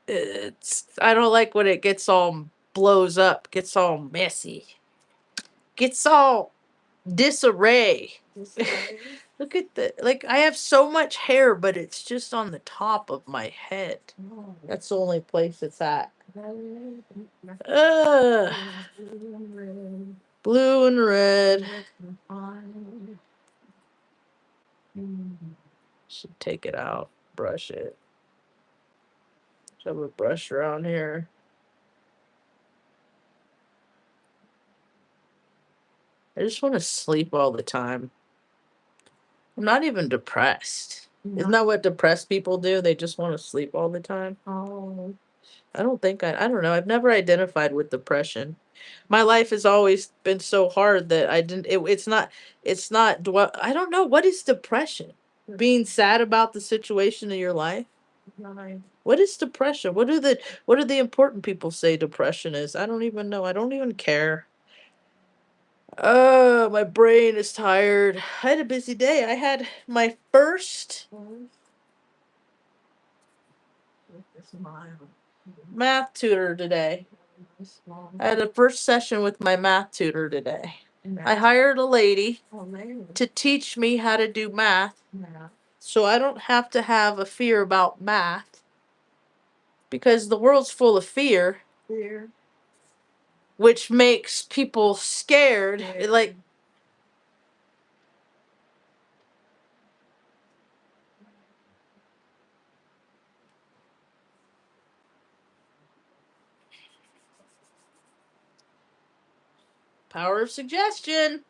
I don't like when it gets all blows up, gets all messy, gets all disarray. Look at the like I have so much hair, but it's just on the top of my head. That's the only place it's at. Ugh. Blue and red. Should take it out, brush it. Should have a brush around here. I just want to sleep all the time. I'm not even depressed. Isn't that what depressed people do? They just want to sleep all the time. I don't know. I've never identified with depression. My life has always been so hard that I didn't, I don't know. What is depression? Being sad about the situation in your life? What is depression? What do the important people say depression is? I don't even know. I don't even care. My brain is tired. I had a busy day. I had my first math tutor today. I had a first session with my math tutor today. I hired a lady to teach me how to do math so I don't have to have a fear about math because the world's full of fear, which makes people scared. Like, power of suggestion.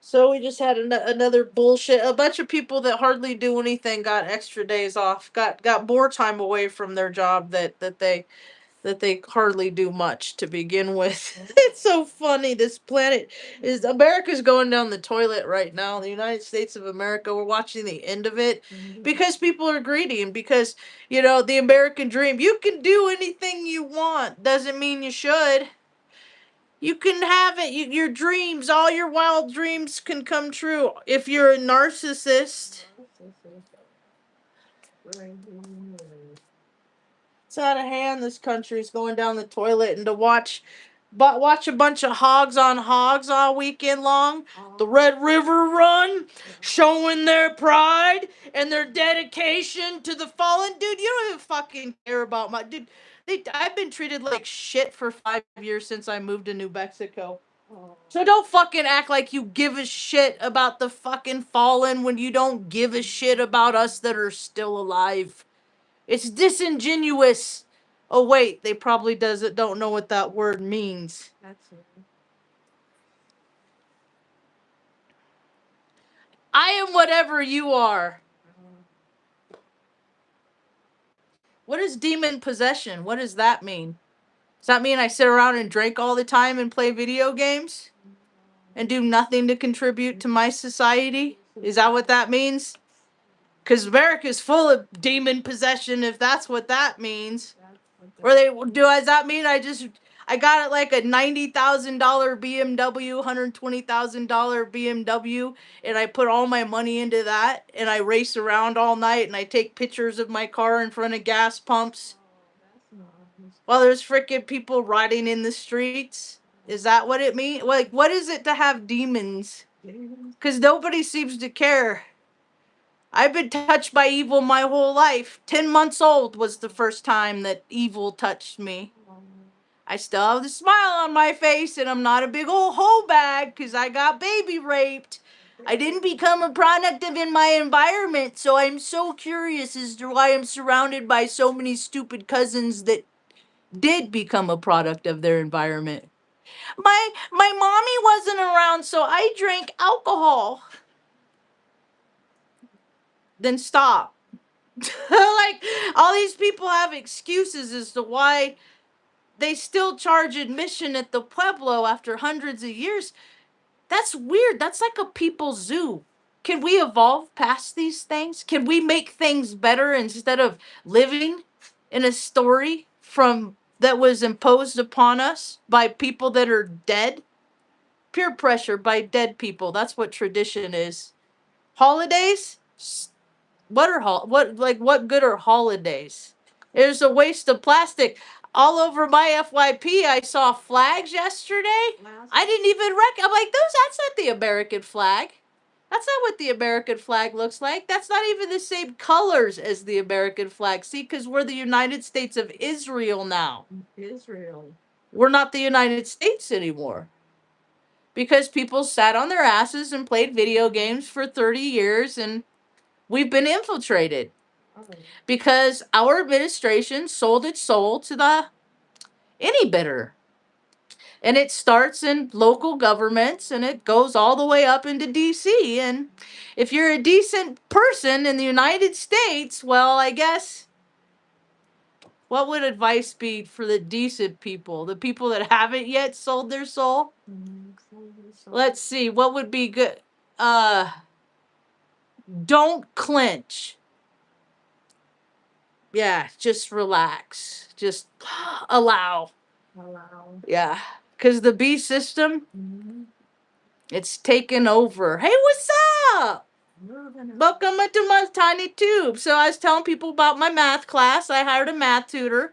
So we just had another bullshit. A bunch of people that hardly do anything got extra days off. Got more time away from their job that they hardly do much to begin with. It's so funny. This planet is America's going down the toilet right now. The United States of America. We're watching the end of it because people are greedy and because the American dream. You can do anything you want. Doesn't mean you should. You can have it. Your dreams, all your wild dreams can come true. If you're a narcissist, it's out of hand. This country's going down the toilet, and to watch a bunch of hogs on hogs all weekend long. The Red River Run, showing their pride and their dedication to the fallen. Dude, you don't even fucking care about my dude. I've been treated like shit for 5 years since I moved to New Mexico. So don't fucking act like you give a shit about the fucking fallen when you don't give a shit about us that are still alive. It's disingenuous. Oh wait, they probably don't know what that word means. I am whatever you are. What is demon possession? What does that mean? Does that mean I sit around and drink all the time and play video games? And do nothing to contribute to my society? Is that what that means? Because America's full of demon possession, if that's what that means. Or does that mean I got it like a $90,000 BMW, $120,000 BMW, and I put all my money into that, and I race around all night, and I take pictures of my car in front of gas pumps while there's freaking people riding in the streets? Is that what it means? Like, what is it to have demons? Because nobody seems to care. I've been touched by evil my whole life. 10 months old was the first time that evil touched me. I still have the smile on my face, and I'm not a big old hoe bag because I got baby raped. I didn't become a product of in my environment, so I'm so curious as to why I'm surrounded by so many stupid cousins that did become a product of their environment. My mommy wasn't around, so I drank alcohol. Then stop. Like, all these people have excuses as to why they still charge admission at the Pueblo after hundreds of years. That's weird. That's like a people's zoo. Can we evolve past these things? Can we make things better instead of living in a story from that was imposed upon us by people that are dead? Peer pressure by dead people. That's what tradition is. Holidays? What are what good are holidays? It's a waste of plastic. All over my FYP, I saw flags yesterday. I didn't even I'm like, that's not the American flag. That's not what the American flag looks like. That's not even the same colors as the American flag. See, because we're the United States of Israel now. Israel. We're not the United States anymore. Because people sat on their asses and played video games for 30 years, and we've been infiltrated. Because our administration sold its soul to the any bidder. And it starts in local governments and it goes all the way up into DC. And if you're a decent person in the United States, well, I guess what would advice be for the decent people? The people that haven't yet sold their soul? Let's see, what would be good? Don't clinch. Yeah, just relax. Just allow. Yeah. Because the B system, it's taken over. Hey, what's up? Welcome into my tiny tube. So I was telling people about my math class. I hired a math tutor.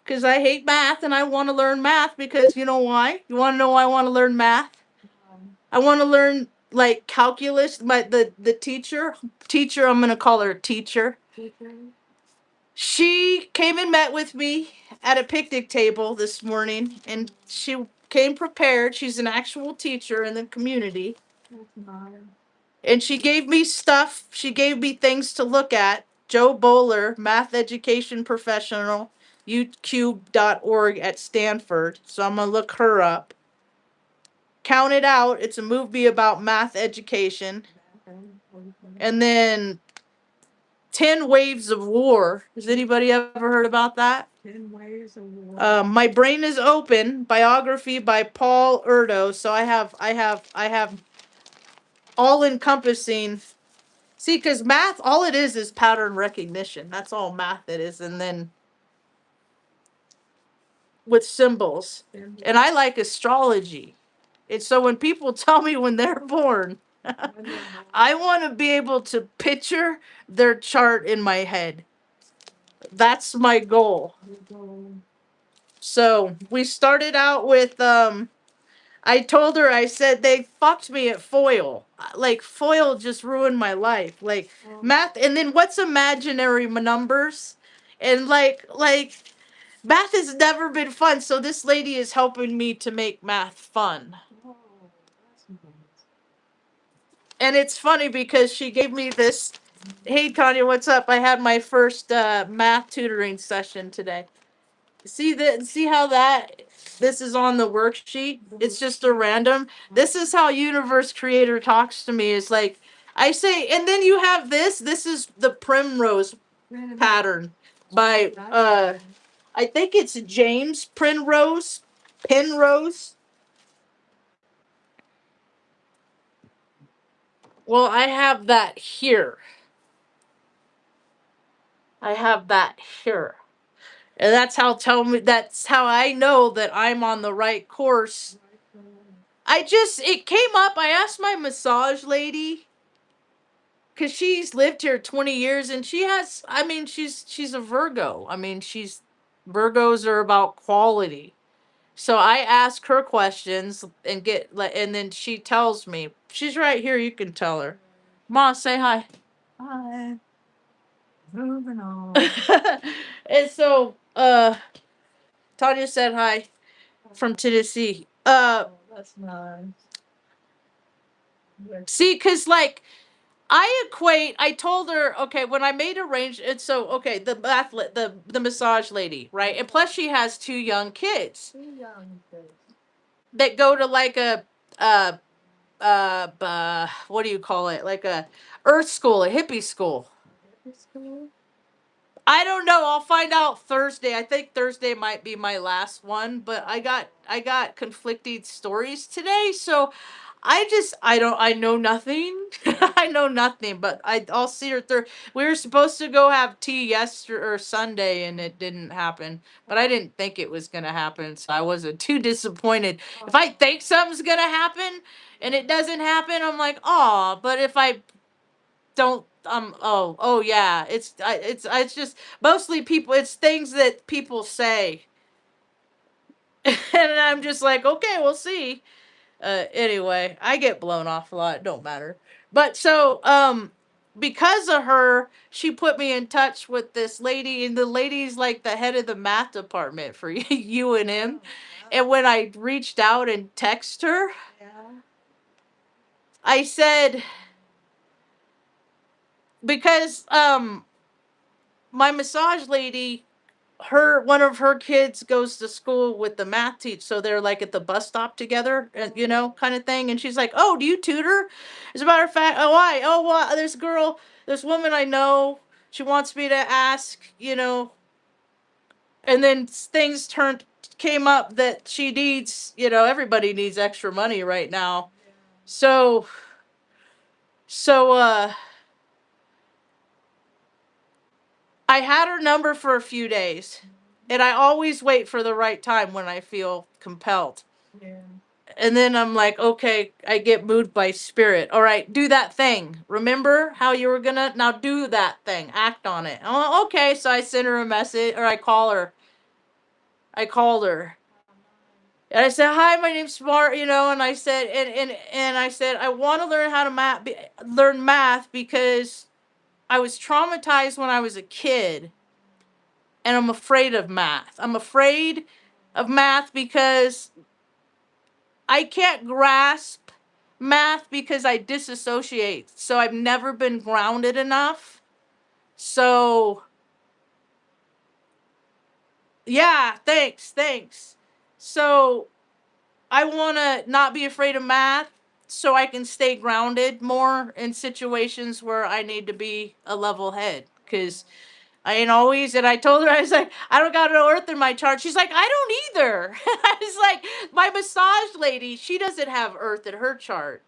Because I hate math and I want to learn math because you know why? You want to know why I want to learn math? I want to learn like calculus. The teacher, I'm going to call her teacher. She came and met with me at a picnic table this morning, and she came prepared. She's an actual teacher in the community. And she gave me stuff. She gave me things to look at. Joe Bowler, math education professional, ucube.org at Stanford. So I'm going to look her up. Count It Out. It's a movie about math education. And then 10 Waves of War. Has anybody ever heard about that? 10 Waves of War. My Brain is Open, biography by Paul Erdo. So I have all encompassing. See, because math, all it is pattern recognition. That's all math it is. And then with symbols. And I like astrology. And so when people tell me when they're born, I want to be able to picture their chart in my head. That's my goal. So we started out with, I told her, I said, they fucked me at foil. Like, foil just ruined my life. Like, math, and then what's imaginary numbers? And math has never been fun. So this lady is helping me to make math fun. And it's funny because she gave me this. Hey, Tanya, what's up? I had my first math tutoring session today. See how this is on the worksheet? It's just a random. This is how Universe Creator talks to me. It's like, I say, and then you have this. This is the Primrose pattern by, I think it's James Penrose. Well, I have that here. And that's how I know that I'm on the right course. It came up. I asked my massage lady, because she's lived here 20 years and she's a Virgo. Virgos are about quality. So I ask her questions and then she tells me. She's right here. You can tell her. Ma, say hi. Hi. Moving on. And so, Tanya said hi from Tennessee. That's nice. See, because, I told her, okay, when I made arrangements, so, okay, the massage lady, right? And plus she has 2 young kids. That go to, what do you call it? Like a earth school, a hippie school. I don't know. I'll find out Thursday. I think Thursday might be my last one, but I got conflicting stories today, so I know nothing. I know nothing, but I'll see her third. We were supposed to go have tea yesterday or Sunday, and it didn't happen. But I didn't think it was gonna happen, so I wasn't too disappointed. If I think something's gonna happen and it doesn't happen, I'm like, oh. But if I don't, oh yeah, it's just mostly people. It's things that people say, and I'm just like, okay, we'll see. Anyway, I get blown off a lot. It don't matter. But so, because of her, she put me in touch with this lady, and the lady's like the head of the math department for UNM. And when I reached out and text her, I said, because my massage lady, her one of her kids goes to school with the math teacher, so they're like at the bus stop together, and kind of thing. And she's like, oh, do you tutor? As a matter of fact, oh, why? Oh, well, this woman I know, she wants me to ask, and then things came up that she needs, everybody needs extra money right now. So so I had her number for a few days, and I always wait for the right time when I feel compelled. And then I'm like, okay, I get moved by spirit. All right, do that thing. Remember how you were gonna, now do that thing, act on it. Oh, okay. So I sent her a message, or I call her. I called her. And I said, "Hi, my name's Smart," and I said, and I said, I want to learn how to learn math because I was traumatized when I was a kid, and I'm afraid of math. I'm afraid of math because I can't grasp math because I disassociate. So I've never been grounded enough. So, yeah, thanks. So I want to not be afraid of math so I can stay grounded more in situations where I need to be a level head. Because I ain't always, and I told her, I was like, I don't got no earth in my chart. She's like, I don't either. I was like, my massage lady, she doesn't have earth in her chart.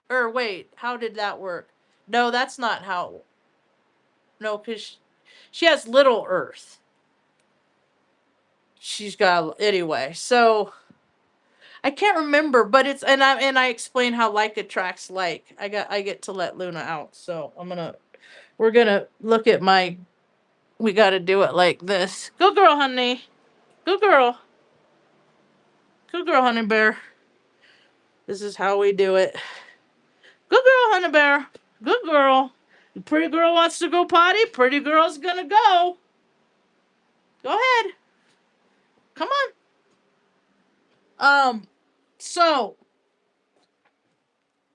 Or wait, how did that work? No, that's not how. No, because she has little earth. She's got, anyway. So I can't remember, but it's, and I explain how like attracts like. I get to let Luna out, so we're gonna look at my. We got to do it like this. Good girl, honey. Good girl. Good girl, honey bear. This is how we do it. Good girl, honey bear. Good girl. The pretty girl wants to go potty. Pretty girl's gonna go. Go ahead. Come on. So,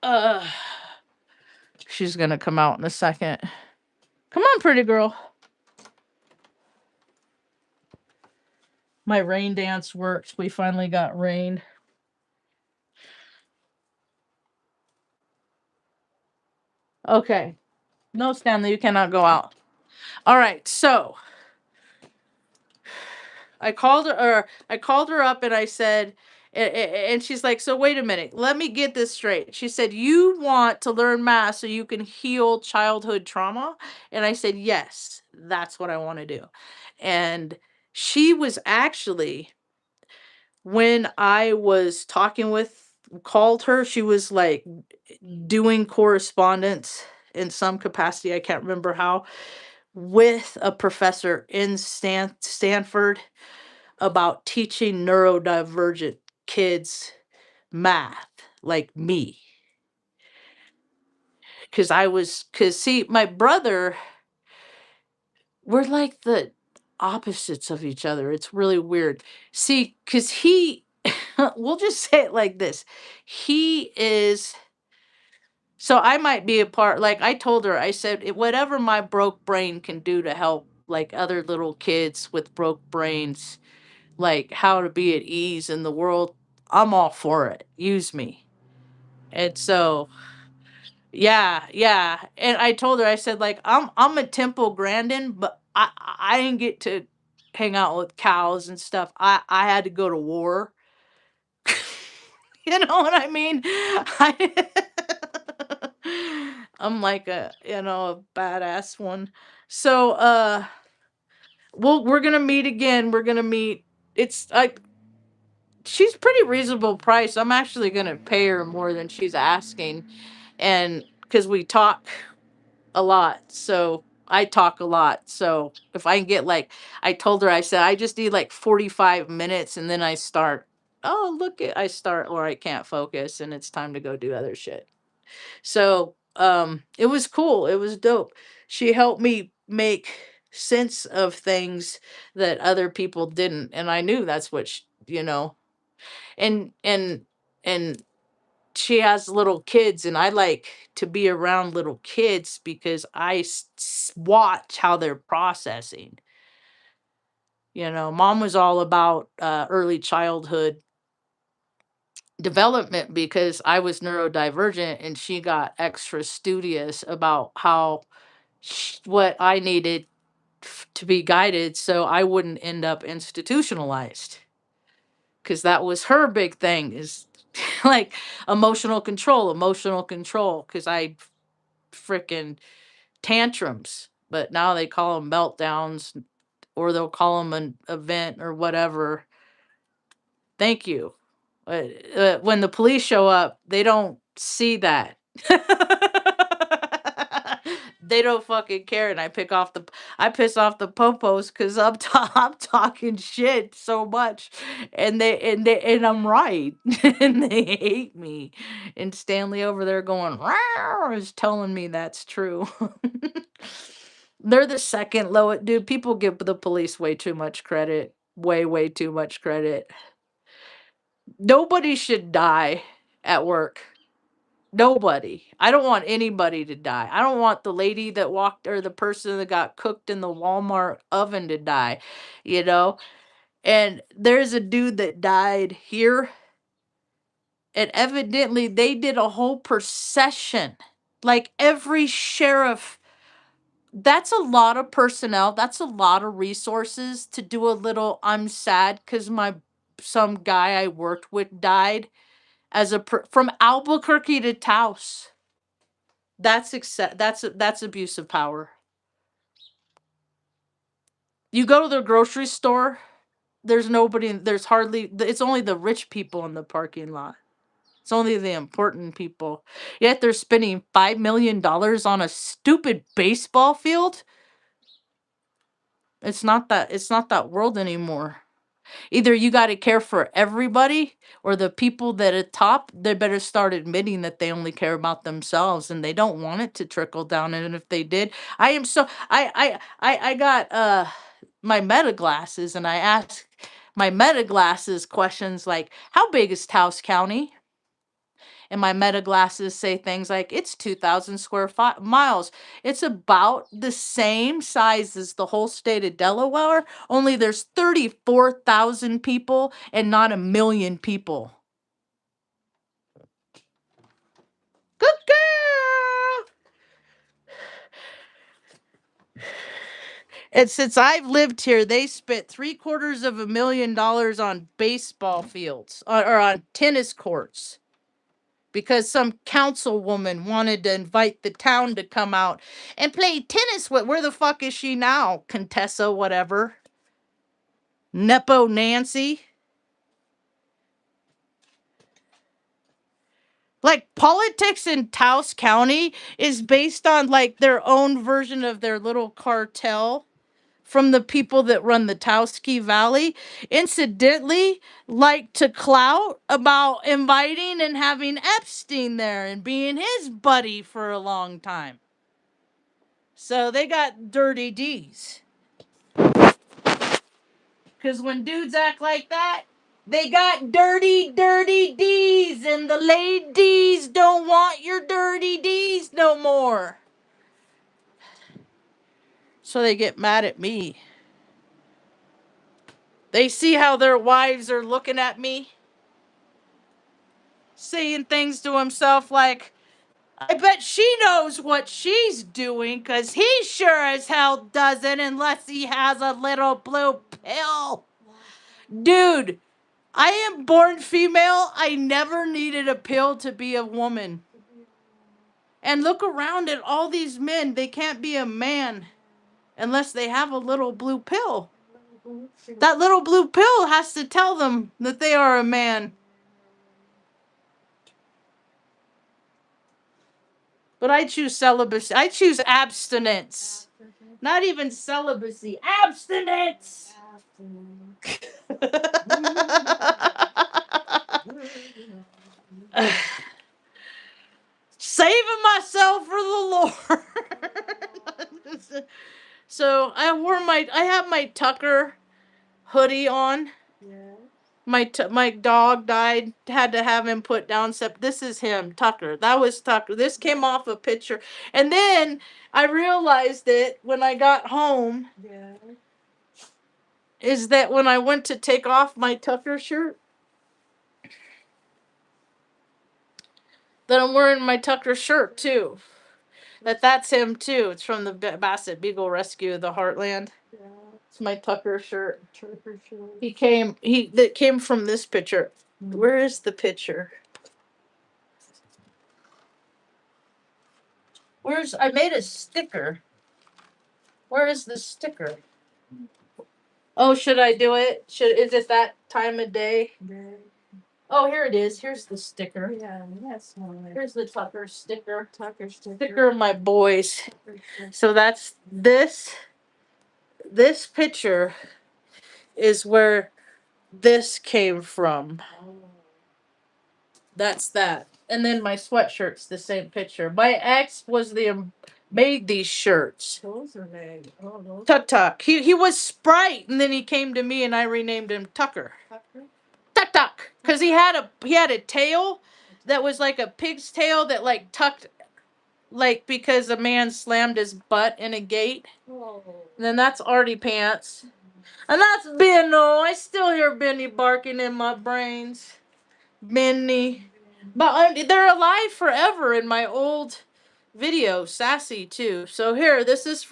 uh, she's gonna come out in a second. Come on, pretty girl. My rain dance works. We finally got rain. Okay. No, Stanley, you cannot go out. All right. So, I called her up and I said, and she's like, so wait a minute, let me get this straight. She said, you want to learn math so you can heal childhood trauma? And I said, yes, that's what I want to do. And she was actually, when I was called her, she was like doing correspondence in some capacity, I can't remember how, with a professor in Stanford about teaching neurodivergent kids math like me. Because see, my brother, we're like the opposites of each other. It's really weird. See, because we'll just say it like this. He is, so I might be a part, like I told her, I said, Whatever my broke brain can do to help like other little kids with broke brains, like how to be at ease in the world, I'm all for it. Use me. And so, yeah, yeah. And I told her, I said, like, I'm a Temple Grandin, but I didn't get to hang out with cows and stuff. I had to go to war. You know what I mean? I, I'm like a badass one. So we're gonna meet again. We're gonna meet. It's like she's pretty reasonable price. I'm actually gonna pay her more than she's asking, and because we talk a lot, so I talk a lot. So if I can get like, I told her, I said I just need like 45 minutes, and then I start. Oh, look at I start, or I can't focus, and it's time to go do other shit. So it was cool. It was dope. She helped me make sense of things that other people didn't, and I knew that's what and she has little kids, and I like to be around little kids because I watch how they're processing. Mom was all about early childhood development because I was neurodivergent, and she got extra studious about how what I needed to be guided so I wouldn't end up institutionalized, because that was her big thing is like emotional control, because I freaking tantrums, but now they call them meltdowns, or they'll call them an event or whatever. Thank you. When the police show up, they don't see that. They don't fucking care, and I piss off the popos because I'm talking shit so much, and I'm right, and they hate me, and Stanley over there going "Rawr," is telling me that's true. They're the second lowest, dude. People give the police way too much credit, way too much credit. Nobody should die at work. Nobody. I don't want anybody to die. I don't want the lady that walked, or the person that got cooked in the Walmart oven to die, you know? And there's a dude that died here, and evidently they did a whole procession. Like every sheriff, that's a lot of personnel, that's a lot of resources to do a little I'm sad cuz my some guy I worked with died from Albuquerque to Taos. That's abuse of power. You go to the grocery store, there's nobody, there's hardly, it's only the rich people in the parking lot. It's only the important people. Yet they're spending $5 million on a stupid baseball field. It's not that world anymore. Either you got to care for everybody, or the people that at top, they better start admitting that they only care about themselves and they don't want it to trickle down. And if they did, I am so I got my meta glasses, and I asked my meta glasses questions like, how big is Taos County? And my meta glasses say things like, it's 2,000 square miles. It's about the same size as the whole state of Delaware, only there's 34,000 people and not a million people. Good girl. And since I've lived here, they spent $750,000 on baseball fields, or on tennis courts, because some councilwoman wanted to invite the town to come out and play tennis with. Where the fuck is she now? Contessa, whatever. Nepo Nancy. Like, politics in Taos County is based on like their own version of their little cartel from the people that run the Towski Valley, incidentally, like to clout about inviting and having Epstein there and being his buddy for a long time. So they got dirty D's. Because when dudes act like that, they got dirty D's, and the ladies don't want your dirty D's no more. So they get mad at me. They see how their wives are looking at me, saying things to himself like, I bet she knows what she's doing, because he sure as hell doesn't unless he has a little blue pill. Dude, I am born female. I never needed a pill to be a woman. And look around at all these men. They can't be a man unless they have a little blue pill. That little blue pill has to tell them that they are a man. But I choose celibacy. I choose abstinence. Not even celibacy. Abstinence! Saving myself for the Lord. So I have my Tucker hoodie on. My dog died. Had to have him put down. This is him, Tucker. That was Tucker. This came off a picture, and then I realized it when I got home. Is that when I went to take off my Tucker shirt, that I'm wearing my Tucker shirt too. That's him too. It's from the Basset Beagle Rescue of the Heartland. It's my Tucker shirt. That came from this picture. Where is the picture? I made a sticker. Where is the sticker? Oh, should I do it? Is it that time of day? Oh, here it is. Here's the sticker. Here's the Tucker sticker. Sticker of my boys. So that's this. This picture is where this came from. That's that. And then my sweatshirt's the same picture. My ex was made these shirts. Those are made. Tuck. He was Sprite, and then he came to me, and I renamed him Tucker. Tuck. Because he had a tail that was like a pig's tail that like tucked, like because a man slammed his butt in a gate. And then that's Artie Pants. And that's Benno. I still hear Benny barking in my brains. Benny. But they're alive forever in my old video. Sassy, too. So here, this is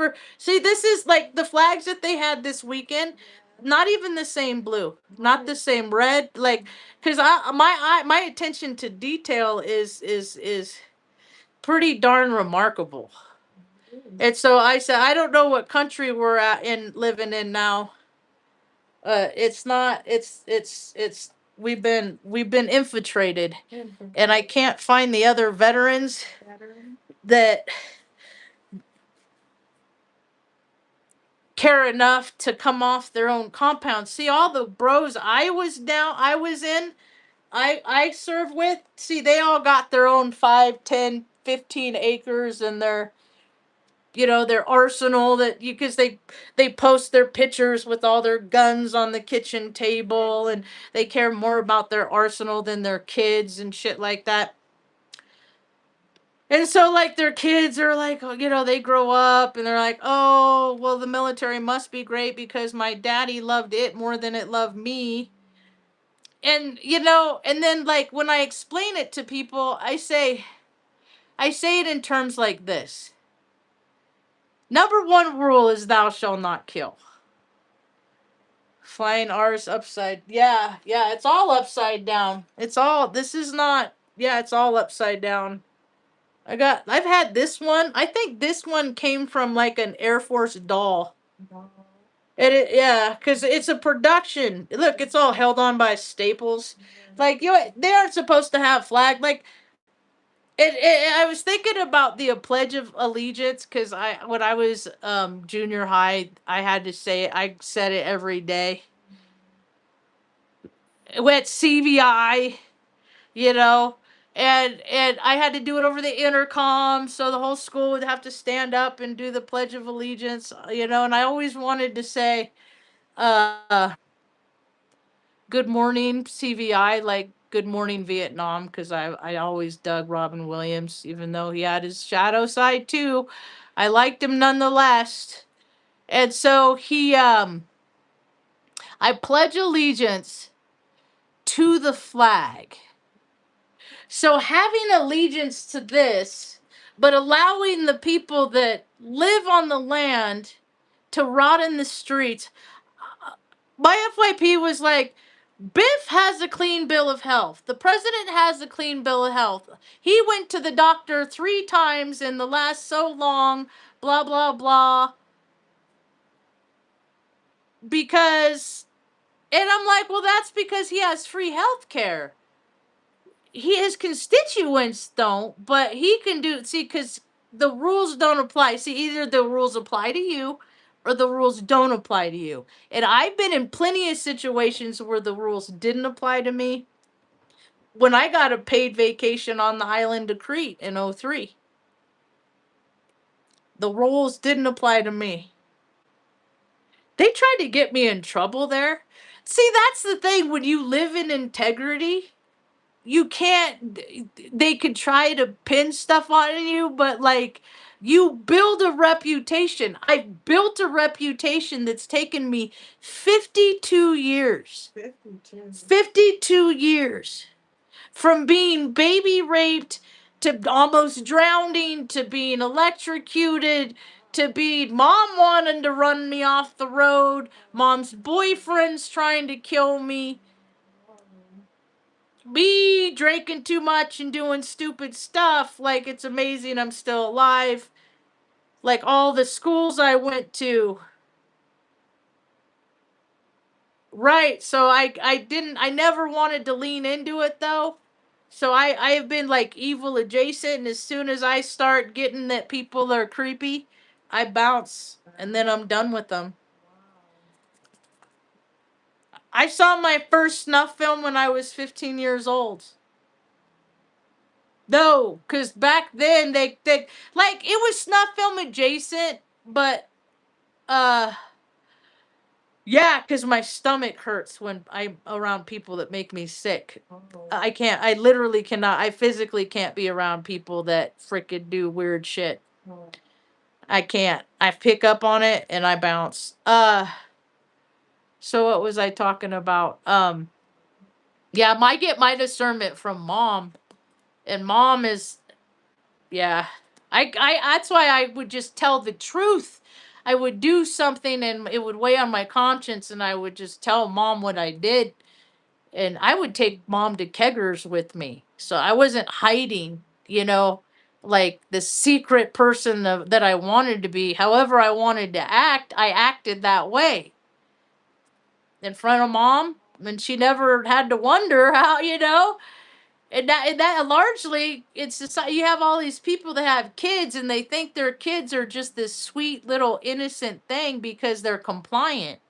like the flags that they had this weekend. Not even the same blue. Not the same red. Like, because my attention to detail is pretty darn remarkable. And so I said, I don't know what country we're living in now. It's not. It's. We've been infiltrated, and I can't find the other veterans that care enough to come off their own compound. See, all the bros I was in, I served with. See, they all got their own 5, 10, 15 acres and their arsenal because they post their pictures with all their guns on the kitchen table, and they care more about their arsenal than their kids and shit like that. And so like their kids are like, they grow up and they're like, oh, well, the military must be great because my daddy loved it more than it loved me. And and then like when I explain it to people, I say it in terms like this. Number 1 rule is thou shalt not kill. Flying R's upside. Yeah, it's all upside down. It's all upside down. I've had this one. I think this one came from like an Air Force doll. Because it's a production. Look, it's all held on by staples. Like, they aren't supposed to have flag. Like, I was thinking about the Pledge of Allegiance because when I was junior high, I had to say it. I said it every day. With CVI, and I had to do it over the intercom, so the whole school would have to stand up and do the Pledge of Allegiance, and I always wanted to say, good morning, CVI, like good morning, Vietnam, because I always dug Robin Williams, even though he had his shadow side too. I liked him nonetheless. And so I pledge allegiance to the flag. So having allegiance to this, but allowing the people that live on the land to rot in the streets. My FYP was like, Biff has a clean bill of health. The president has a clean bill of health. He went to the doctor 3 times in the last so long, blah, blah, blah. Because, and I'm like, well, that's because he has free health care. His constituents don't, but he can do, see, because the rules don't apply. See, either the rules apply to you or the rules don't apply to you. And I've been in plenty of situations where the rules didn't apply to me. When I got a paid vacation on the island of Crete in 03, the rules didn't apply to me. They tried to get me in trouble there. See, that's the thing. When you live in integrity, you can't, they could try to pin stuff on you, but like, you build a reputation. I've built a reputation that's taken me 52 years. 52 years. From being baby raped to almost drowning to being electrocuted to being mom wanting to run me off the road, mom's boyfriend's trying to kill me, me drinking too much and doing stupid stuff like it's amazing I'm still alive, like all the schools I went to. Right, so I never wanted to lean into it though. So I have been like evil adjacent, and as soon as I start getting that people are creepy, I bounce and then I'm done with them. I saw my first snuff film when I was 15 years old. No, because back then they like it was snuff film adjacent, but uh yeah, because my stomach hurts when I'm around people that make me sick. I can't, I literally cannot, I physically can't be around people that freaking do weird shit. I can't. I pick up on it and I bounce. So what was I talking about? Yeah, I get my discernment from mom. And mom is, yeah. That's why I would just tell the truth. I would do something and it would weigh on my conscience and I would just tell mom what I did. And I would take mom to keggers with me. So I wasn't hiding, like the secret person that I wanted to be. However I wanted to act, I acted that way in front of mom. And she never had to wonder how. And that largely, it's society. You have all these people that have kids and they think their kids are just this sweet little innocent thing because they're compliant.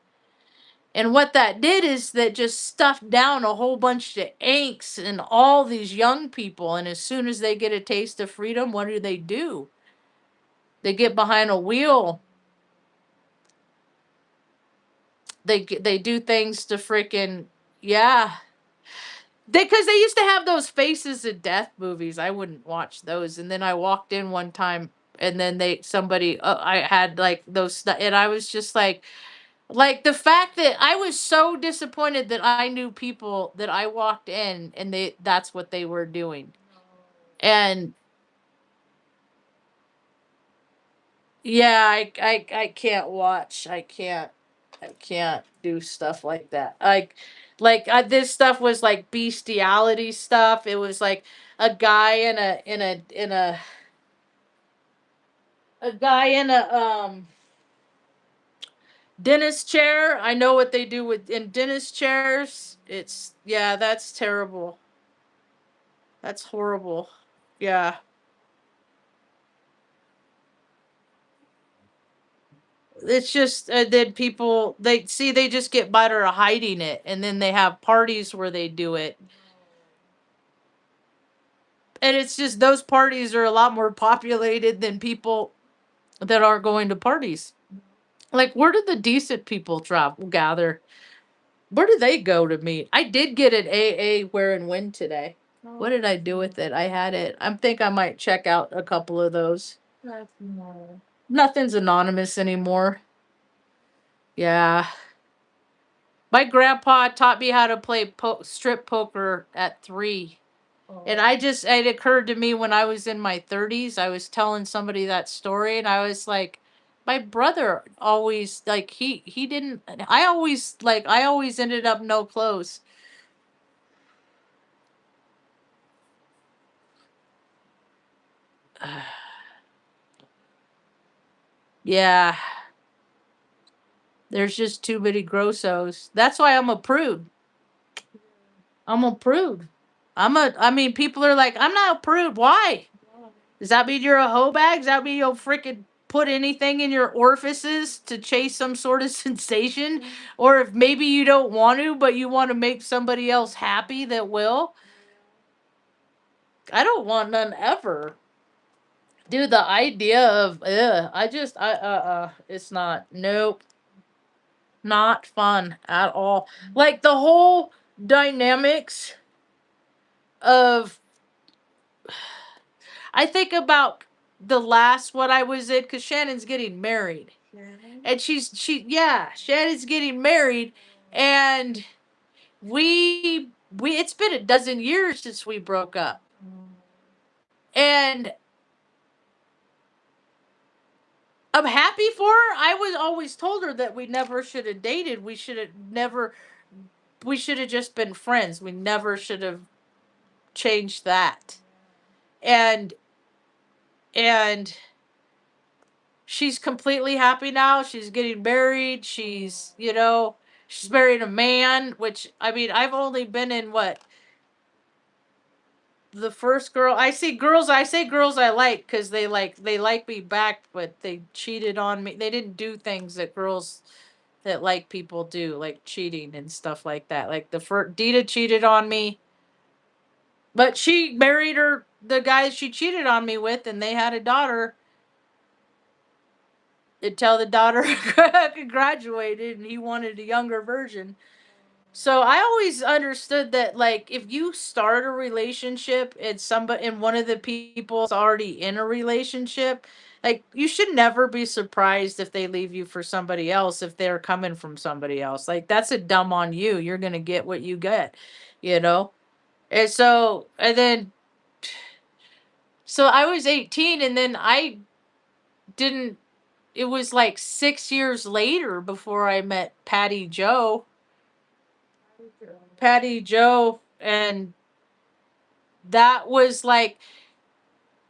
And what that did is that just stuffed down a whole bunch of angst in all these young people. And as soon as they get a taste of freedom, what do? They get behind a wheel. They do things to freaking, yeah. Because they used to have those Faces of Death movies. I wouldn't watch those. And then I walked in one time and then I had like those, and I was just like the fact that I was so disappointed that I knew people that I walked in and that's what they were doing. And yeah, I can't watch. I can't do stuff like that. This stuff was like bestiality stuff. It was like a guy in a dentist chair. I know what they do in dentist chairs. It's, yeah, that's terrible. That's horrible. Yeah. It's just that people, they just get better at hiding it, and then they have parties where they do it, and it's just those parties are a lot more populated than people that are going to parties. Like, where did the decent people gather? Where do they go to meet? I did get an AA where and when today. What did I do with it? I had it. I think I might check out a couple of those. Nothing's anonymous anymore. Yeah. My grandpa taught me how to play strip poker at 3. And it occurred to me when I was in my 30s, I was telling somebody that story and I was like, my brother always, like, he didn't, I always ended up no clothes. Yeah. There's just too many grossos. That's why I'm a prude. I'm a prude. I mean, people are like, I'm not a prude. Why? Does that mean you're a hoe bag? Does that mean you'll freaking put anything in your orifices to chase some sort of sensation? Or if maybe you don't want to, but you want to make somebody else happy that will? I don't want none ever. Dude, the idea of, it's not, nope, not fun at all. Like the whole dynamics of, I think about the last what I was in, because Shannon's getting married. And Shannon's getting married, and it's been a dozen years since we broke up. And I'm happy for her. I was always told her that we never should have dated. We should have just been friends. We never should have changed that. And and she's completely happy now. She's getting married. She's married a man, which, I mean, I've only been in what, the first girl. I say girls I like because they like me back, but they cheated on me. They didn't do things that girls that like people do, like cheating and stuff like that. Like the first Dita cheated on me, but she married the guy she cheated on me with, and they had a daughter until the daughter graduated, and he wanted a younger version. So I always understood that, like, if you start a relationship and one of the people is already in a relationship, like, you should never be surprised if they leave you for somebody else if they're coming from somebody else. Like, that's a dumb on you. You're gonna get what you get, you know. And so I was 18, and then I didn't. It was like 6 years later before I met Patty Joe. Patty Joe, and that was like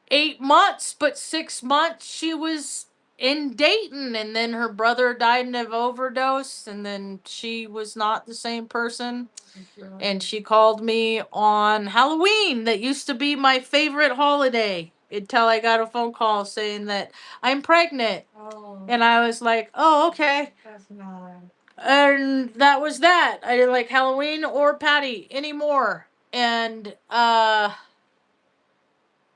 8 months, but 6 months she was in Dayton, and then her brother died of overdose, and then she was not the same person. And she called me on Halloween, that used to be my favorite holiday, until I got a phone call saying that I'm pregnant. And I was like, oh, okay. And that was that. I didn't like Halloween or Patty anymore. And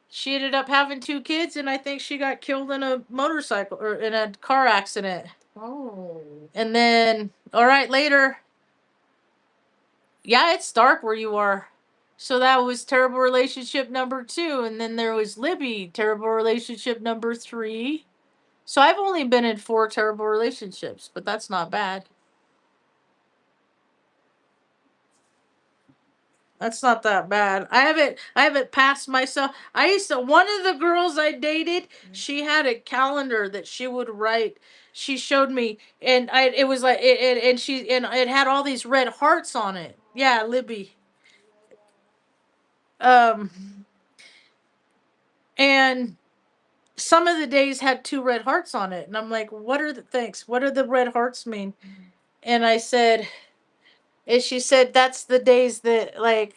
she ended up having 2 kids, and I think she got killed in a motorcycle or in a car accident. Oh. And then, all right, later. Yeah, it's dark where you are. So that was terrible relationship number 2. And then there was Libby, terrible relationship number 3. So I've only been in 4 terrible relationships, but that's not bad. That's not that bad. I haven't passed myself. One of the girls I dated, she had a calendar that she would write. She showed me, and it was like and it had all these red hearts on it. Yeah, Libby. Um and some of the days had 2 red hearts on it, and I'm like, what do the red hearts mean? And I said, and she said, that's the days that, like,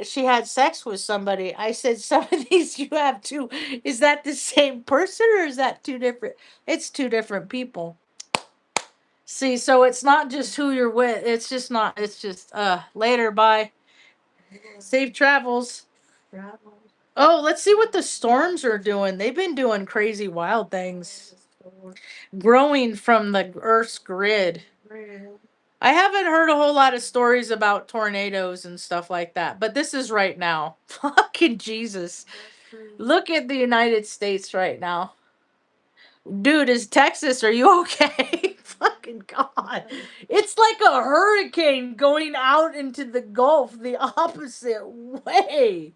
she had sex with somebody. I said, some of these you have two. Is that the same person, or is that two different? It's 2 different people. See, so it's not just who you're with. It's just not. It's just later. Bye. Safe travels. Oh, let's see what the storms are doing. They've been doing crazy wild things. Growing from the Earth's grid. I haven't heard a whole lot of stories about tornadoes and stuff like that, but this is right now. Fucking Jesus. Look at the United States right now. Dude, is Texas, are you okay? Fucking God. It's like a hurricane going out into the Gulf the opposite way.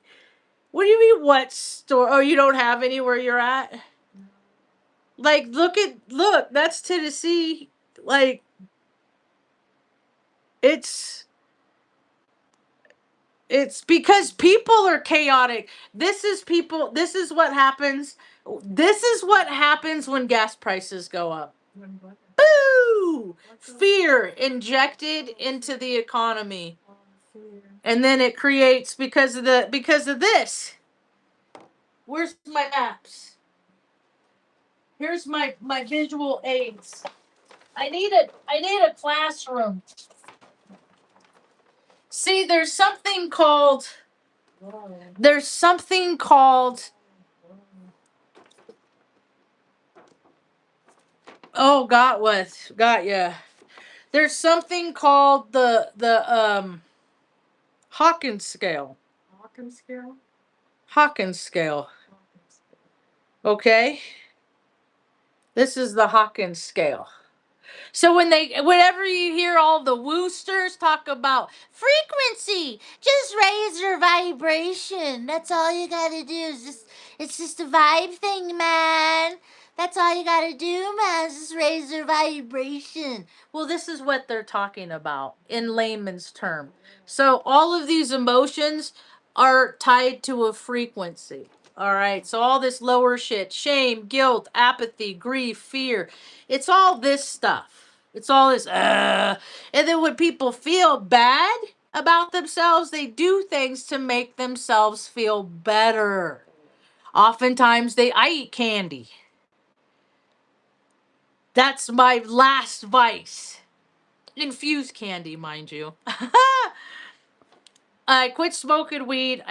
What do you mean, what store? Oh, you don't have any where you're at? Like, look, that's Tennessee. Like, it's It's because people are chaotic. This is people. This is what happens. This is what happens when gas prices go up. Boo! Fear injected into the economy. And then it creates because of this. Where's my maps? Here's my visual aids. I need a classroom. See, there's something called oh, got ya. There's something called the Hawkins scale. Hawkins scale? Hawkins scale. Okay? This is the Hawkins scale. So whenever you hear all the woosters talk about frequency, just raise your vibration. That's all you gotta do. It's just a vibe thing, man. That's all you gotta do, man. Just raise your vibration. Well, this is what they're talking about in layman's term. So all of these emotions are tied to a frequency. All right. So all this lower shit, shame, guilt, apathy, grief, fear, it's all this stuff. It's all this, and then when people feel bad about themselves, they do things to make themselves feel better. Oftentimes, I eat candy. That's my last vice. Infused candy, mind you. I quit smoking weed.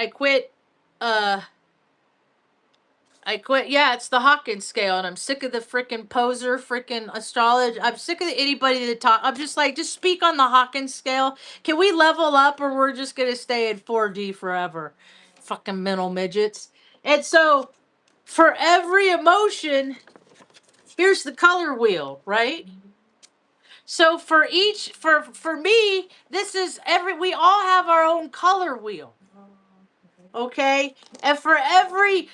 Yeah, it's the Hawkins scale, and I'm sick of the frickin' poser, frickin' astrology. I'm sick of anybody that talk. I'm just like, just speak on the Hawkins scale. Can we level up, or we're just gonna stay in 4D forever? Fucking mental midgets. And so, for every emotion, here's the color wheel, right? So for me, this is we all have our own color wheel. Okay? And for every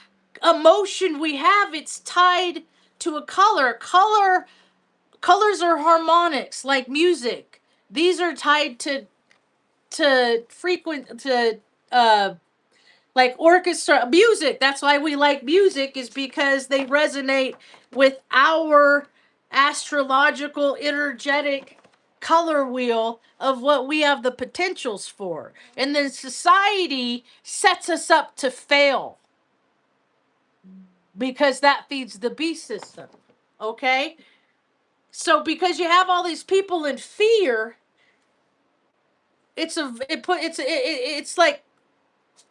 emotion we have, it's tied to a color. Colors are harmonics, like music. These are tied to like orchestra music. That's why we like music, is because they resonate with our astrological energetic color wheel of what we have the potentials for. And then society sets us up to fail because that feeds the beast system. Okay? So because you have all these people in fear, it's like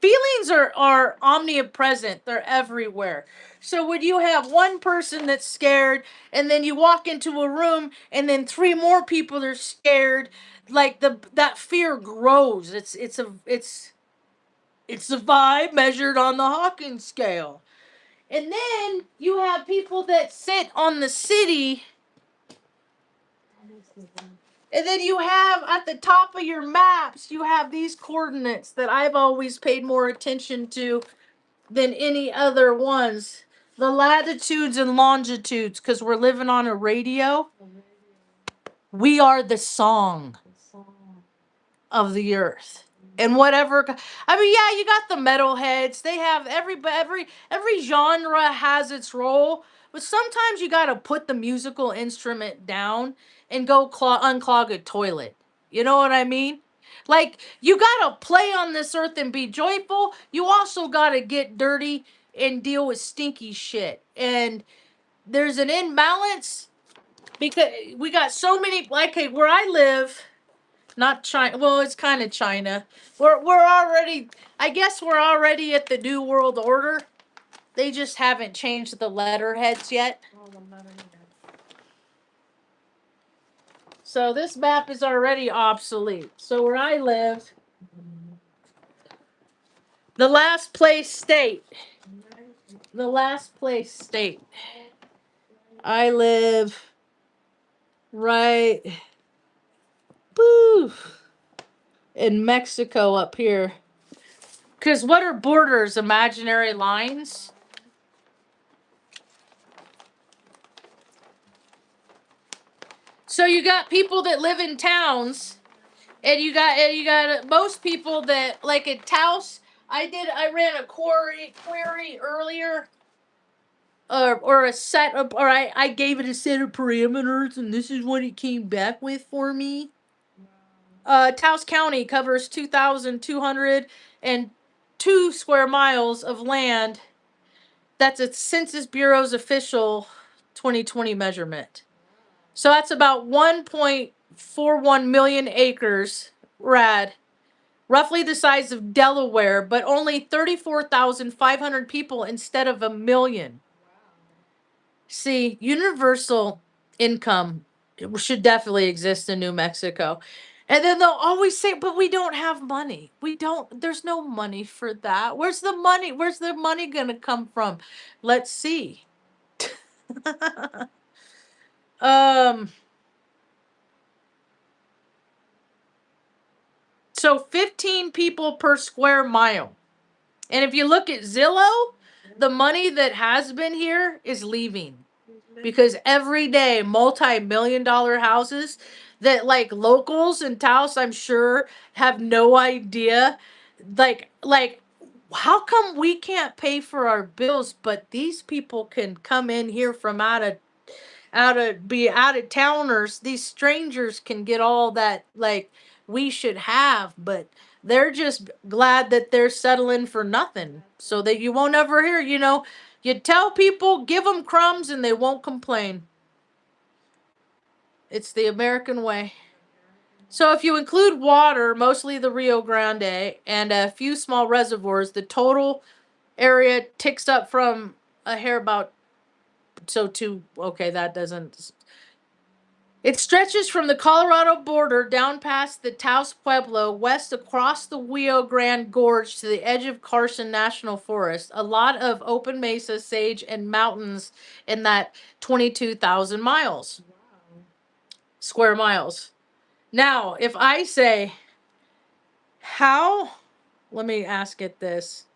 feelings are omnipresent. They're everywhere. So when you have one person that's scared, and then you walk into a room, and then three more people are scared, like that fear grows. It's a vibe measured on the Hawkins scale. And then you have people that sit on the city. And then you have at the top of your maps, you have these coordinates that I've always paid more attention to than any other ones. The latitudes and longitudes, because we're living on a radio. We are the song of the earth. And whatever, I mean, yeah, you got the metalheads. They have every genre has its role, but sometimes you got to put the musical instrument down and go unclog a toilet. You know what I mean? Like, you got to play on this earth and be joyful. You also got to get dirty and deal with stinky shit. And there's an imbalance because we got so many, like, hey, where I live, not China. Well, it's kind of China. We're already. I guess we're already at the New World Order. They just haven't changed the letterheads yet. So this map is already obsolete. So where I live, the last place state. The last place state. I live right. Boo. In Mexico up here. Because what are borders? Imaginary lines? So you got people that live in towns, And you got most people that like at Taos. I ran a query earlier, or a set of, or I gave it a set of parameters, and this is what it came back with for me. Taos County covers 2,202 square miles of land. That's a Census Bureau's official 2020 measurement. So that's about 1.41 million acres. Rad. Roughly the size of Delaware, but only 34,500 people instead of a million. See, universal income should definitely exist in New Mexico. And then they'll always say, but we don't have money. There's no money for that. Where's the money? Where's the money going to come from? Let's see. um, so 15 people per square mile. And if you look at Zillow, the money that has been here is leaving. Because every day, multi-million-dollar houses that like locals in Taos, I'm sure, have no idea. Like, how come we can't pay for our bills, but these people can come in here from out of towners? These strangers can get all that like we should have, but they're just glad that they're settling for nothing, so that you won't ever hear. You tell people, give them crumbs, and they won't complain. It's the American way. So if you include water, mostly the Rio Grande, and a few small reservoirs, the total area ticks up from a hair about okay, that doesn't. It stretches from the Colorado border down past the Taos Pueblo, west across the Rio Grande Gorge to the edge of Carson National Forest. A lot of open mesa, sage, and mountains in that 22,000 miles. Square miles. Now, if I say, let me ask it this.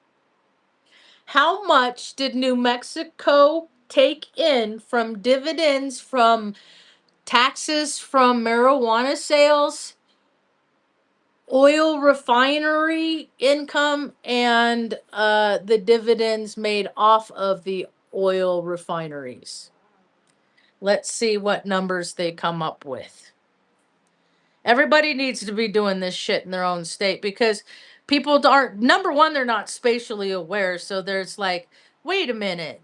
How much did New Mexico take in from dividends, from taxes, from marijuana sales, oil refinery income, and the dividends made off of the oil refineries? Let's see what numbers they come up with. Everybody needs to be doing this shit in their own state, because people aren't, number one, they're not spatially aware. So there's like, wait a minute.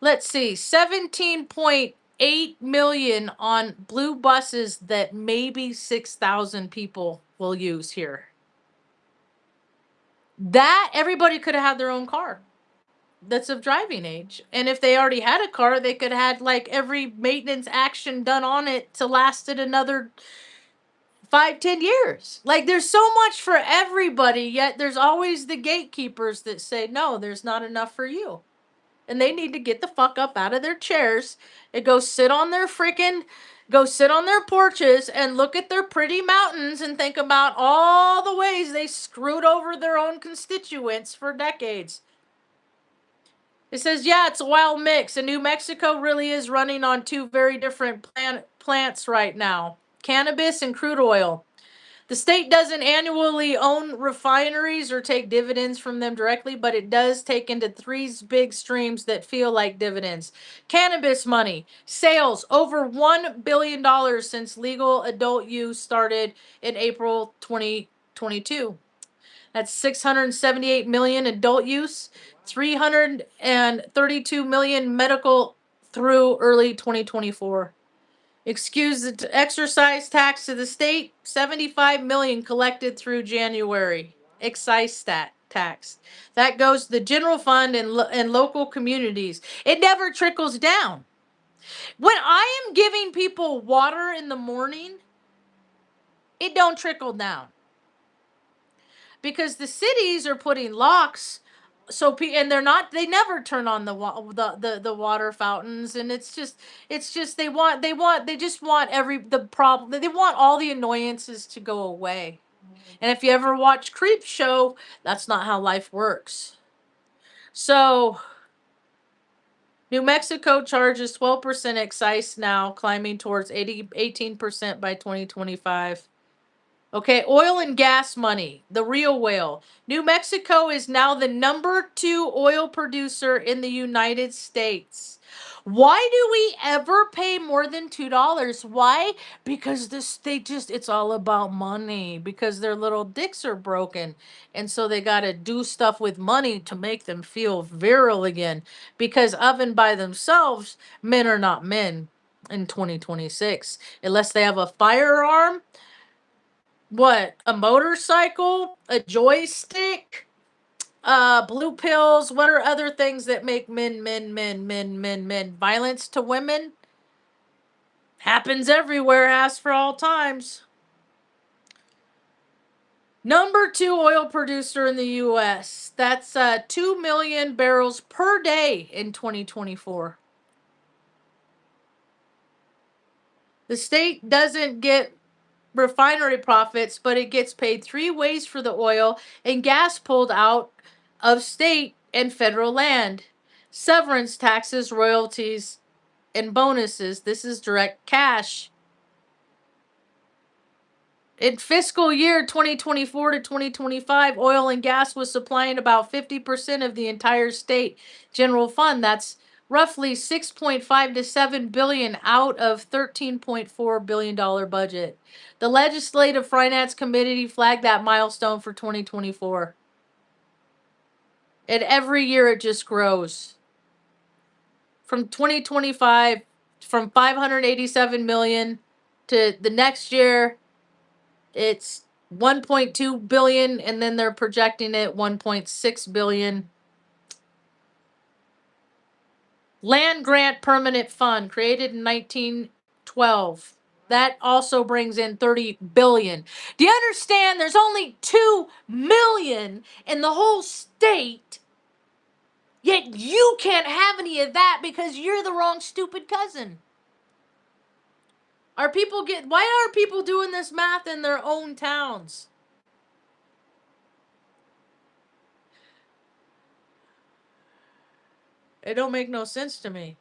Let's see, 17.8 million on blue buses that maybe 6,000 people will use here. That everybody could have had their own car that's of driving age. And if they already had a car, they could have had like every maintenance action done on it to last it another 5-10 years. Like, there's so much for everybody, yet there's always the gatekeepers that say, no, there's not enough for you. And they need to get the fuck up out of their chairs and go sit on their porches and look at their pretty mountains and think about all the ways they screwed over their own constituents for decades. It says, yeah, it's a wild mix, and New Mexico really is running on two very different plants right now: cannabis and crude oil. The state doesn't annually own refineries or take dividends from them directly, but it does take into three big streams that feel like dividends. Cannabis money, sales, over $1 billion since legal adult use started in April 2022. That's 678 million adult use, 332 million medical through early 2024. Excuse the exercise tax to the state, 75 million collected through January. Excise tax. That goes to the general fund and local communities. It never trickles down. When I am giving people water in the morning, it don't trickle down. Because the cities are putting locks, and they never turn on the water fountains, and it's just they just want they want all the annoyances to go away. And if you ever watch Creep Show, that's not how life works. So New Mexico charges 12% excise now, climbing towards 18% by 2025. Okay, oil and gas money, the real whale. New Mexico is now the #2 oil producer in the United States. Why do we ever pay more than $2? Why? Because it's all about money, because their little dicks are broken. And so they got to do stuff with money to make them feel virile again. Because of and by themselves, men are not men in 2026 unless they have a firearm. What? A motorcycle? A joystick? Blue pills? What are other things that make men? Violence to women? Happens everywhere, has for all times. #2 oil producer in the U.S. That's 2 million barrels per day in 2024. The state doesn't get refinery profits, but it gets paid 3 ways for the oil and gas pulled out of state and federal land. Severance taxes, royalties, and bonuses. This is direct cash. In fiscal year 2024 to 2025, oil and gas was supplying about 50% of the entire state general fund. That's roughly 6.5 to 7 billion out of $13.4 billion budget. The Legislative Finance Committee flagged that milestone for 2024. And every year it just grows. From 2025, from 587 million to the next year, it's 1.2 billion, and then they're projecting it 1.6 billion. Land Grant Permanent Fund, created in 1912. That also brings in 30 billion. Do you understand there's only 2 million in the whole state, yet you can't have any of that because you're the wrong stupid cousin? Why are people doing this math in their own towns? It don't make no sense to me.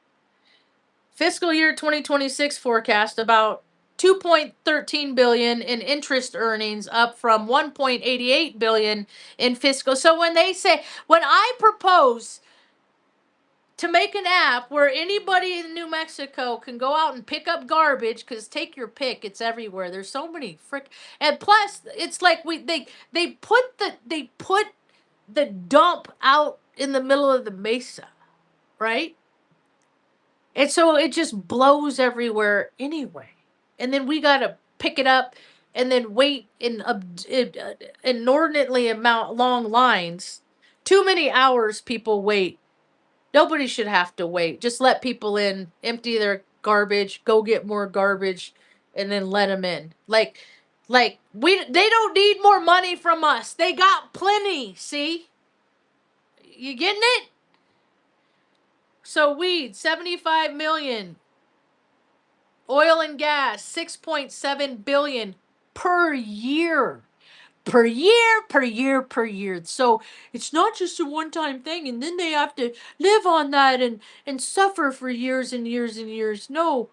Fiscal year 2026 forecast about 2.13 billion in interest earnings, up from 1.88 billion in fiscal. So when I propose to make an app where anybody in New Mexico can go out and pick up garbage, because take your pick, it's everywhere. There's so many and plus it's like they put the dump out in the middle of the mesa, right? And so it just blows everywhere anyway. And then we got to pick it up and then wait in inordinately amount long lines. Too many hours people wait. Nobody should have to wait. Just let people in, empty their garbage, go get more garbage, and then let them in. They don't need more money from us. They got plenty, see? You getting it? So weed, 75 million. Oil and gas, 6.7 billion per year. Per year. So it's not just a one-time thing, and then they have to live on that and suffer for years and years and years. No.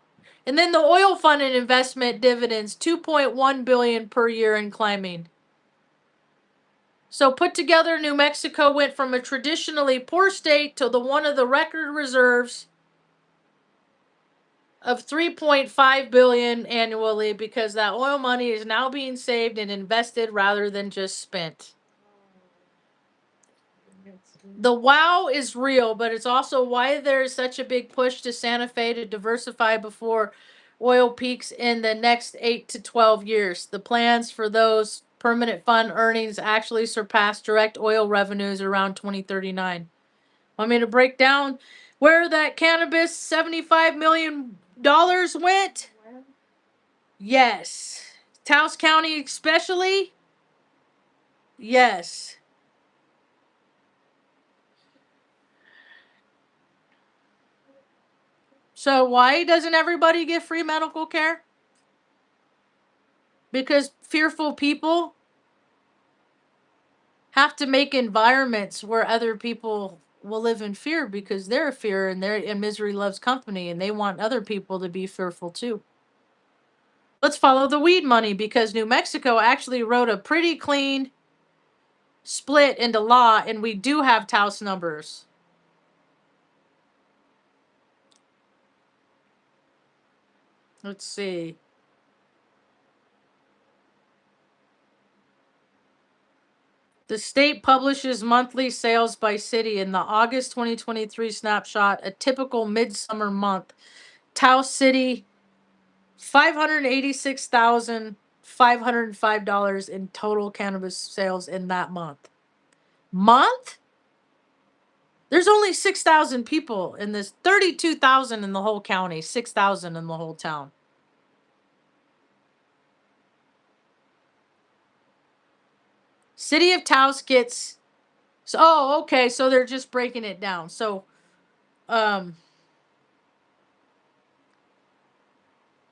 And then the oil fund and investment dividends, 2.1 billion per year and climbing. So put together, New Mexico went from a traditionally poor state to the one of the record reserves of 3.5 billion annually, because that oil money is now being saved and invested rather than just spent. The wow is real, but it's also why there's such a big push to Santa Fe to diversify before oil peaks in the next 8 to 12 years. The plans for those permanent fund earnings actually surpass direct oil revenues around 2039. Want me to break down where that cannabis $75 million went? Yes. Taos County especially? Yes. So why doesn't everybody get free medical care? Because fearful people have to make environments where other people will live in fear, because they're fear and misery loves company, and they want other people to be fearful too. Let's follow the weed money because New Mexico actually wrote a pretty clean split into law, and we do have Taos numbers. Let's see. The state publishes monthly sales by city. In the August 2023 snapshot, a typical midsummer month, Taos City, $586,505 in total cannabis sales in that month. Month? There's only 6,000 people in this, 32,000 in the whole county, 6,000 in the whole town. City of Taos gets, so, oh, okay, so they're just breaking it down. So, um,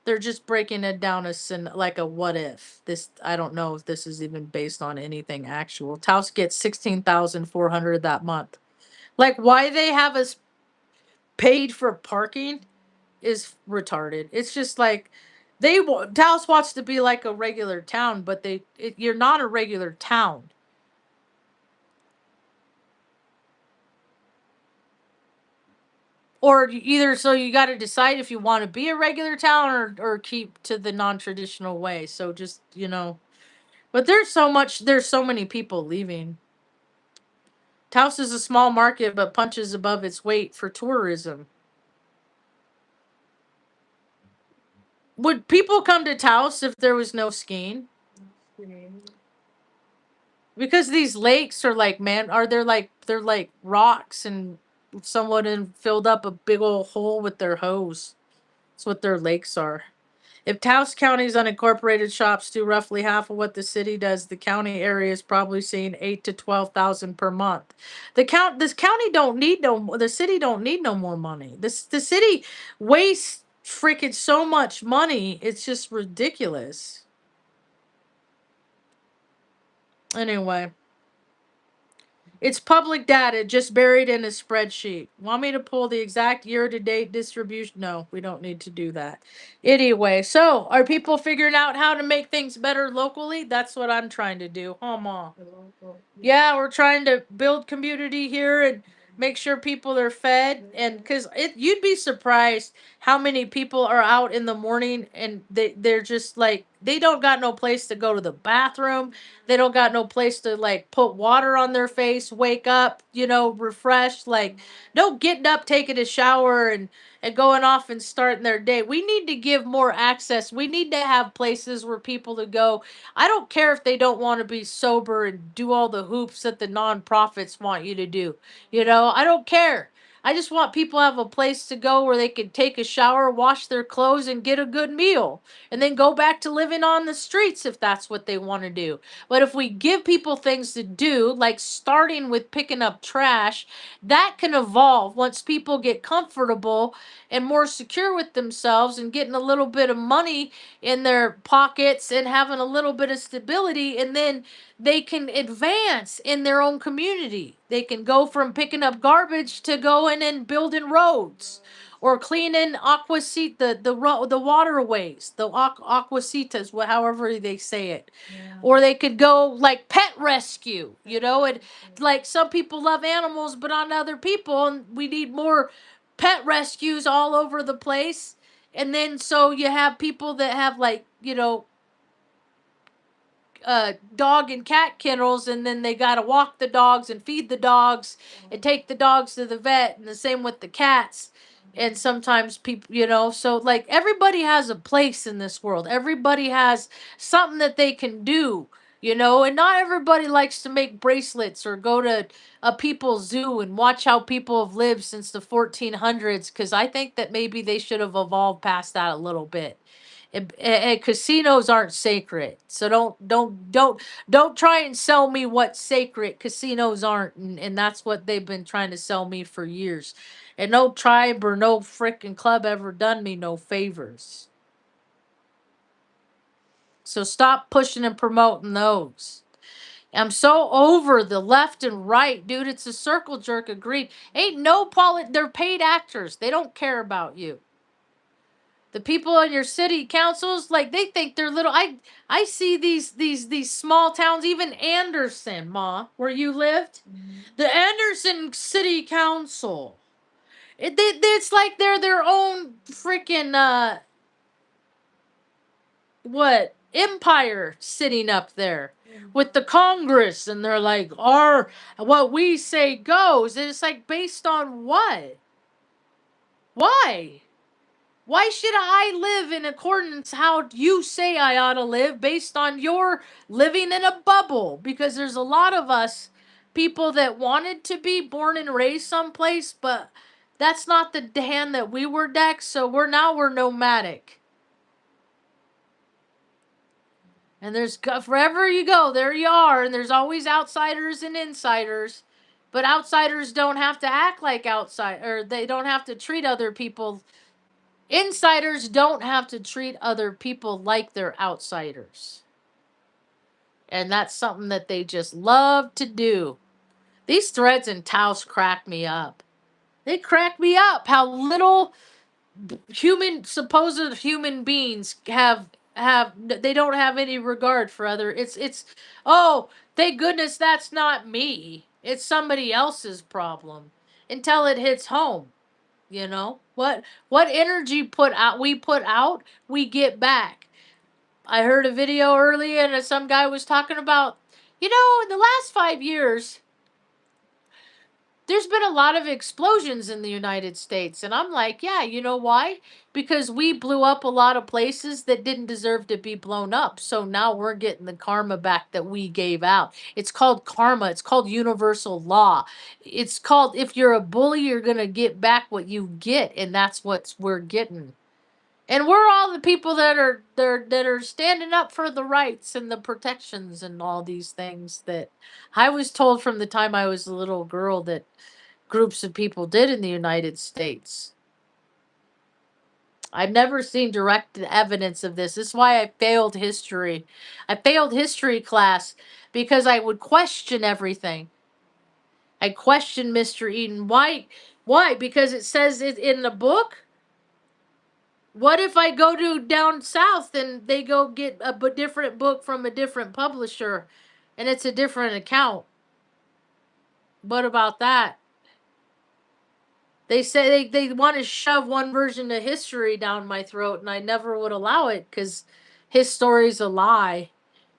they're just breaking it down as like a what if. This, I don't know if this is even based on anything actual. Taos gets 16,400 that month. Like, why they have us paid for parking is retarded. It's just like Taos wants to be like a regular town, but you're not a regular town. Or either, so you got to decide if you want to be a regular town or keep to the non-traditional way. So just, but there's so many people leaving. Taos is a small market but punches above its weight for tourism. Would people come to Taos if there was no skiing? Because these lakes are like, man, are they're like rocks, and someone filled up a big old hole with their hose. That's what their lakes are. If Taos County's unincorporated shops do roughly half of what the city does, the county area is probably seeing 8 to 12,000 per month. This county don't need no. The city don't need no more money. The city wastes freaking so much money. It's just ridiculous. Anyway. It's public data just buried in a spreadsheet. Want me to pull the exact year-to-date distribution? No, we don't need to do that. Anyway, so are people figuring out how to make things better locally? That's what I'm trying to do. Mom. Yeah, we're trying to build community here and make sure people are fed. And because you'd be surprised how many people are out in the morning and they're just like, they don't got no place to go to the bathroom. They don't got no place to like put water on their face, wake up, refreshed. Like, no getting up, taking a shower, and going off and starting their day. We need to give more access. We need to have places where people to go. I don't care if they don't want to be sober and do all the hoops that the nonprofits want you to do. I don't care. I just want people to have a place to go where they can take a shower, wash their clothes, and get a good meal, and then go back to living on the streets if that's what they want to do. But if we give people things to do, like starting with picking up trash, that can evolve once people get comfortable and more secure with themselves and getting a little bit of money in their pockets and having a little bit of stability, and then they can advance in their own community. They can go from picking up garbage to going and building roads or cleaning the waterways, the aquasitas, however they say it. Or they could go like pet rescue, and like some people love animals, but on other people, and we need more pet rescues all over the place. And then so you have people that have like, dog and cat kennels, and then they got to walk the dogs and feed the dogs and take the dogs to the vet, and the same with the cats. And sometimes people, so like everybody has a place in this world. Everybody has something that they can do, and not everybody likes to make bracelets or go to a people's zoo and watch how people have lived since the 1400s, because I think that maybe they should have evolved past that a little bit. And casinos aren't sacred, so don't try and sell me what sacred casinos aren't, and that's what they've been trying to sell me for years. And no tribe or no frickin' club ever done me no favors. So stop pushing and promoting those. I'm so over the left and right, dude. It's a circle jerk. Agreed. Ain't no they're paid actors. They don't care about you. The people in your city councils, like they think they're little. I see these small towns, even Anderson, Ma, where you lived, the Anderson City Council. It's like they're their own freaking what empire sitting up there with the Congress, and they're like, our what we say goes. And it's like, based on what? Why? Why should I live in accordance how you say I ought to live based on your living in a bubble? Because there's a lot of us people that wanted to be born and raised someplace, but that's not the hand that we were decked, so we're nomadic. And there's wherever you go, there you are, and there's always outsiders and insiders. But outsiders don't have to act like outside, or they don't have to treat other people. Insiders don't have to treat other people like they're outsiders. And that's something that they just love to do. These threads in Taos crack me up. They crack me up how little supposed human beings have they don't have any regard for other. It's oh, thank goodness that's not me. It's somebody else's problem until it hits home. What energy we put out, we get back. I heard a video earlier, and some guy was talking about, in the last 5 years, there's been a lot of explosions in the United States. And I'm like, yeah, you know why? Because we blew up a lot of places that didn't deserve to be blown up. So now we're getting the karma back that we gave out. It's called karma. It's called universal law. It's called, if you're a bully, you're going to get back what you get. And that's what we're getting. And we're all the people that are standing up for the rights and the protections and all these things that I was told from the time I was a little girl that groups of people did in the United States. I've never seen direct evidence of this. This is why I failed history. I failed history class because I would question everything. I questioned Mr. Eden. Why? Why? Because it says it in the book. What if I go to down south and they go get a different book from a different publisher and it's a different account? What about that? They say they want to shove one version of history down my throat, and I never would allow it because his story's a lie.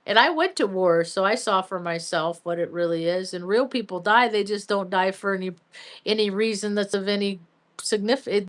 And I went to war, so I saw for myself what it really is. And real people die; they just don't die for any reason that's of any significance.